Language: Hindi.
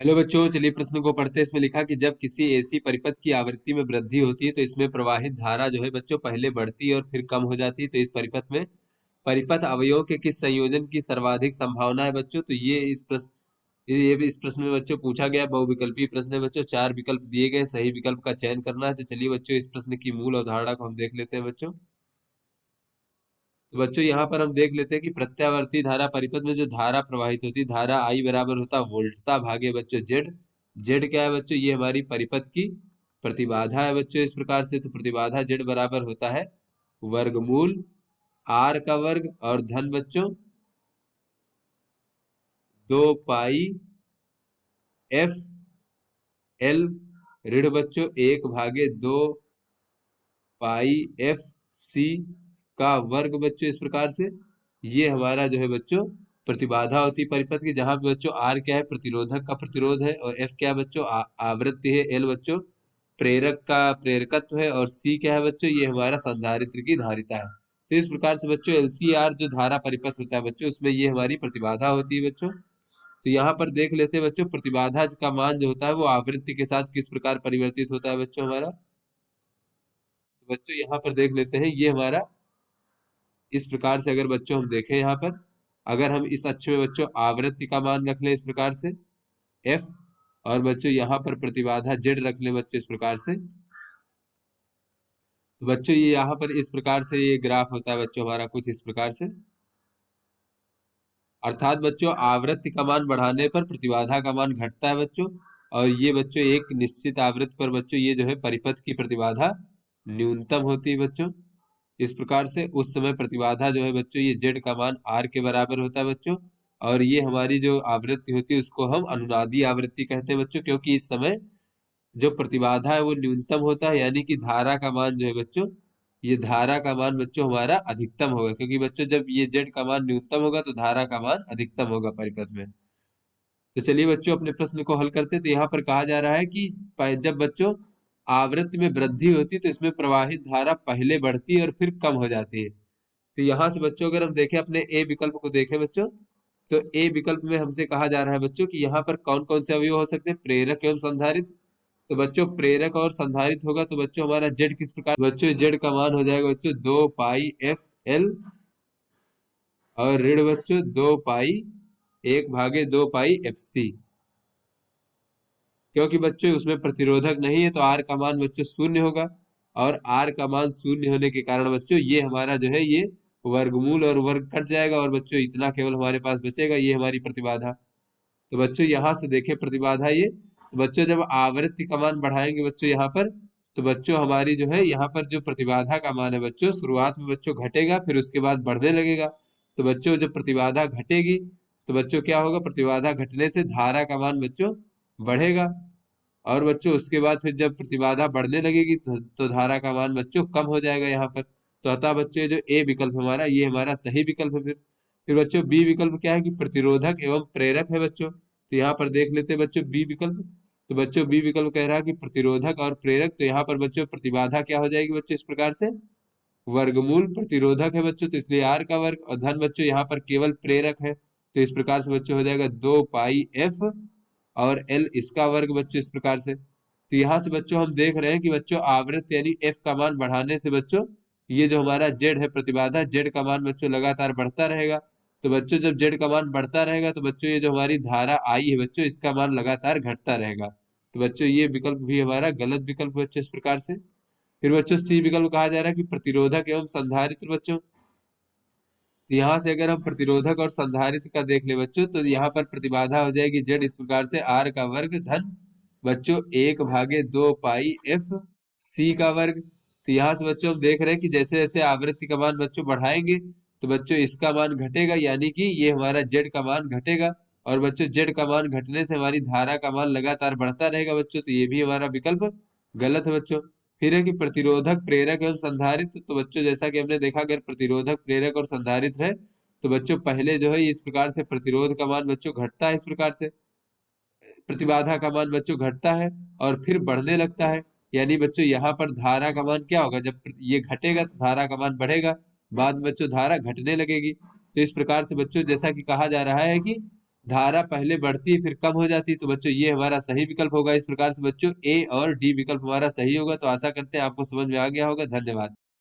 हेलो बच्चों, चलिए प्रश्न को पढ़ते हैं। इसमें लिखा कि जब किसी एसी परिपथ की आवृत्ति में वृद्धि होती है तो इसमें प्रवाहित धारा जो है बच्चों पहले बढ़ती है और फिर कम हो जाती है। तो इस परिपथ में परिपथ अवयवों के किस संयोजन की सर्वाधिक संभावना है बच्चों? तो ये इस प्रश्न में बच्चों पूछा गया बहुविकल्पीय प्रश्न है बच्चों। चार विकल्प दिए गए, सही विकल्प का चयन करना है। तो चलिए बच्चों इस प्रश्न की मूल अवधारणा को हम देख लेते हैं बच्चों। तो बच्चों यहाँ पर हम देख लेते हैं कि प्रत्यावर्ती धारा परिपथ में जो धारा प्रवाहित होती है, धारा आई बराबर होता है वोल्टता भागे बच्चों जेड। जेड क्या है बच्चों? ये हमारी परिपथ की प्रतिबाधा है बच्चों। इस प्रकार से तो प्रतिबाधा जेड बराबर होता है वर्गमूल आर का वर्ग और धन बच्चों 2 पाई एफ एल ऋण बच्चों 1/2 पाई एफ सी का वर्ग बच्चों। इस प्रकार से ये हमारा जो है बच्चों प्रतिबाधा होती है परिपथ की, जहां पे बच्चों आर क्या है? प्रतिरोधक का प्रतिरोध है, और एफ क्या है बच्चों? आवृत्ति है, एल बच्चों प्रेरक का प्रेरकत्व है, और सी क्या है बच्चों? ये हमारा संधारित्र की धारिता है। तो इस प्रकार से बच्चों एलसीआर जो धारा परिपथ होता है बच्चों, उसमें ये हमारी प्रतिबाधा होती है बच्चों। तो यहाँ पर देख लेते हैं बच्चों प्रतिबाधा का मान जो होता है वो आवृत्ति के साथ किस प्रकार परिवर्तित होता है बच्चों हमारा। तो बच्चों यहाँ पर देख लेते हैं, ये हमारा इस प्रकार से अगर बच्चों हम देखें यहाँ पर, अगर हम इस अक्ष में बच्चों आवृत्ति का मान रख लें इस प्रकार से एफ, और बच्चों यहाँ पर प्रतिबाधा जेड रख लें बच्चों इस प्रकार से, तो बच्चों ये यहाँ पर इस प्रकार से ये ग्राफ होता है बच्चों हमारा कुछ इस प्रकार से। अर्थात बच्चों आवृत्ति का मान बढ़ाने पर प्रतिबाधा का मान घटता है बच्चों, और ये बच्चों एक निश्चित आवृत्ति पर बच्चों ये जो है परिपथ की प्रतिबाधा न्यूनतम होती है बच्चों। इस प्रकार से उस समय प्रतिबाधा जो है बच्चों ये जेड का मान आर के बराबर होता है बच्चों, और ये हमारी जो आवृत्ति होती है उसको हम अनुनादी आवृत्ति कहते हैं बच्चों, क्योंकि इस समय जो प्रतिबाधा है वो न्यूनतम होता है, यानी कि धारा का मान जो है बच्चों, ये धारा का मान बच्चों हमारा अधिकतम होगा, क्योंकि बच्चों जब ये जेड का मान न्यूनतम होगा तो धारा का मान अधिकतम होगा परिपथ में। तो चलिए बच्चों अपने प्रश्न को हल करते हैं। तो यहाँ पर कहा जा रहा है कि जब बच्चों आवृत्ति में वृद्धि होती है तो इसमें प्रवाहित धारा पहले बढ़ती है और फिर कम हो जाती है। तो यहाँ से बच्चों अगर हम देखें अपने ए विकल्प को देखें बच्चों, तो ए विकल्प में हमसे कहा जा रहा है बच्चों कि यहाँ पर कौन कौन से अवयव हो सकते हैं? प्रेरक एवं संधारित्र। तो बच्चों प्रेरक और संधारित्र होगा तो बच्चों हमारा जेड किस प्रकार? बच्चों जेड का मान हो जाएगा बच्चों 2 पाई एफ एल, और ऋण बच्चों 1/2 पाई एफ सी। क्योंकि बच्चों उसमें प्रतिरोधक नहीं है तो आर का मान बच्चों शून्य होगा, और आर का मान शून्य होने के कारण बच्चों ये हमारा जो है ये वर्गमूल और वर्ग कट जाएगा, और बच्चों इतना केवल हमारे पास बचेगा, ये हमारी प्रतिबाधा। तो बच्चों यहाँ से देखें प्रतिबाधा ये, तो बच्चों जब आवृत्ति का मान बढ़ाएंगे बच्चों यहाँ पर, तो बच्चों हमारी जो है यहाँ पर जो प्रतिबाधा का मान है बच्चों शुरुआत में बच्चों घटेगा, फिर उसके बाद बढ़ने लगेगा। तो बच्चों जब प्रतिबाधा घटेगी तो बच्चों क्या होगा? प्रतिबाधा घटने से धारा का मान बच्चों बढ़ेगा, और बच्चों उसके बाद फिर जब प्रतिबाधा बढ़ने लगेगी तो धारा का मान बच्चों कम हो जाएगा यहाँ पर। तो अतः बच्चों ये जो ए विकल्प हमारा ये हमारा सही विकल्प है। फिर बच्चों बी विकल्प क्या है कि प्रतिरोधक एवं प्रेरक है बच्चों। तो यहाँ पर देख लेते हैं बच्चों बी विकल्प। तो बच्चों बी विकल्प कह रहा है कि प्रतिरोधक और प्रेरक, तो यहाँ पर बच्चों प्रतिबाधा क्या हो जाएगी बच्चों इस प्रकार से वर्गमूल प्रतिरोधक है बच्चों तो इसलिए आर का वर्ग, और धन बच्चों यहाँ पर केवल प्रेरक है तो इस प्रकार से बच्चों हो जाएगा 2 पाई एफ और एल इसका वर्ग बच्चों इस प्रकार से। तो यहाँ से बच्चों हम देख रहे हैं कि बच्चों आवृत्ति यानी एफ का मान बढ़ाने से बच्चों ये जो हमारा जेड है प्रतिबाधा जेड का मान बच्चों लगातार बढ़ता रहेगा। तो बच्चों जब जेड का मान बढ़ता रहेगा तो बच्चों ये जो हमारी धारा आई है बच्चों इसका मान लगातार घटता रहेगा। तो बच्चों ये विकल्प भी हमारा गलत विकल्प बच्चों इस प्रकार से। फिर बच्चों सी विकल्प कहा जा रहा है कि प्रतिरोधक एवं संधारित्र बच्चों। तो यहाँ से अगर हम प्रतिरोधक और संधारित्र का देख ले बच्चों, तो यहाँ पर प्रतिबाधा हो जाएगी जेड इस प्रकार से आर का वर्ग धन बच्चों 1/2 पाई एफ सी का वर्ग। तो यहाँ से बच्चों हम देख रहे हैं कि जैसे जैसे आवृत्ति का मान बच्चों बढ़ाएंगे तो बच्चों इसका मान घटेगा, यानी कि ये हमारा जेड का मान घटेगा, और बच्चों जेड का मान घटने से हमारी धारा का मान लगातार बढ़ता रहेगा बच्चों, तो ये भी हमारा विकल्प गलत है बच्चों। फिर है कि प्रतिरोधक प्रेरक एवं संधारित्र। तो बच्चों जैसा कि हमने देखा अगर प्रतिरोधक प्रेरक और संधारित्र है तो बच्चों पहले जो है इस प्रकार से प्रतिरोध का मान बच्चों घटता है इस प्रकार से, प्रतिबाधा का मान बच्चों घटता है और फिर बढ़ने लगता है, यानी बच्चों यहाँ पर धारा का मान क्या होगा? जब ये घटेगा तो धारा का मान बढ़ेगा, बाद में बच्चों धारा घटने लगेगी। तो इस प्रकार से बच्चों जैसा कि कहा जा रहा है कि धारा पहले बढ़ती है फिर कम हो जाती है, तो बच्चों ये हमारा सही विकल्प होगा। इस प्रकार से बच्चों ए और डी विकल्प हमारा सही होगा। तो आशा करते हैं आपको समझ में आ गया होगा। धन्यवाद।